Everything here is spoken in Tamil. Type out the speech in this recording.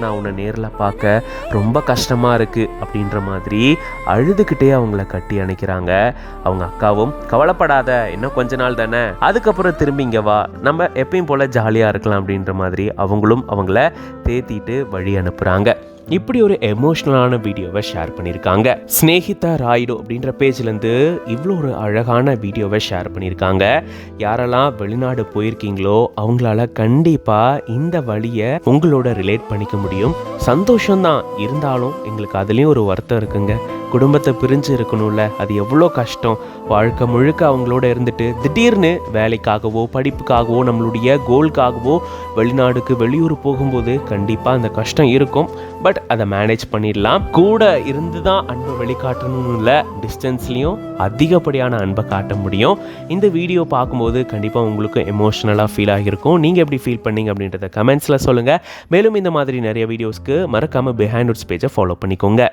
நான் உன்னை நேரில் பார்க்க ரொம்ப கஷ்டமாக இருக்குது அப்படின்ற மாதிரி அழுதுகிட்டே அவங்கள கட்டி அணைக்கிறாங்க. அவங்க அக்காவும் கவலைப்படாத, இன்னும் கொஞ்ச நாள் தானே, அதுக்கப்புறம் திரும்பி இங்கே வா, நம்ம எப்பயும் போல் ஜாலியாக இருக்கலாம் அப்படின்ற மாதிரி அவங்களும் அவங்கள தேத்திட்டு வழி அனுப்புகிறாங்க. இப்படி ஒரு எமோஷ்னலான வீடியோவை ஷேர் பண்ணியிருக்காங்க. ஸ்னேகிதா ராய்டு அப்படின்ற பேஜ்லேருந்து இவ்வளோ ஒரு அழகான வீடியோவை ஷேர் பண்ணியிருக்காங்க. யாரெல்லாம் வெளிநாடு போயிருக்கீங்களோ அவங்களால கண்டிப்பாக இந்த வழியை உங்களோட ரிலேட் பண்ணிக்க முடியும். சந்தோஷம்தான், இருந்தாலும் எங்களுக்கு அதுலேயும் ஒரு வருத்தம் இருக்குங்க. குடும்பத்தை பிரிஞ்சு இருக்கணும்ல, அது எவ்வளோ கஷ்டம். வாழ்க்கை முழுக்க அவங்களோட இருந்துட்டு திடீர்னு வேலைக்காகவோ படிப்புக்காகவோ நம்மளுடைய கோல்காகவோ வெளிநாடுக்கு வெளியூர் போகும்போது கண்டிப்பாக அந்த கஷ்டம் இருக்கும். பட் அதை மேனேஜ் பண்ணிடலாம். கூட இருந்து தான் அன்பை வெளிக்காட்டணும்னு இல்லை, டிஸ்டன்ஸ்லேயும் அதிகப்படியான அன்பை காட்ட முடியும். இந்த வீடியோ பார்க்கும்போது கண்டிப்பாக உங்களுக்கு எமோஷ்னலாக ஃபீல் ஆகியிருக்கும். நீங்கள் எப்படி ஃபீல் பண்ணீங்க அப்படின்றத கமெண்ட்ஸில் சொல்லுங்கள். மேலும் இந்த மாதிரி நிறைய வீடியோஸ்க்கு மறக்காமல் பிஹைண்ட் உட்ஸ் பேஜை ஃபாலோ பண்ணிக்கோங்க.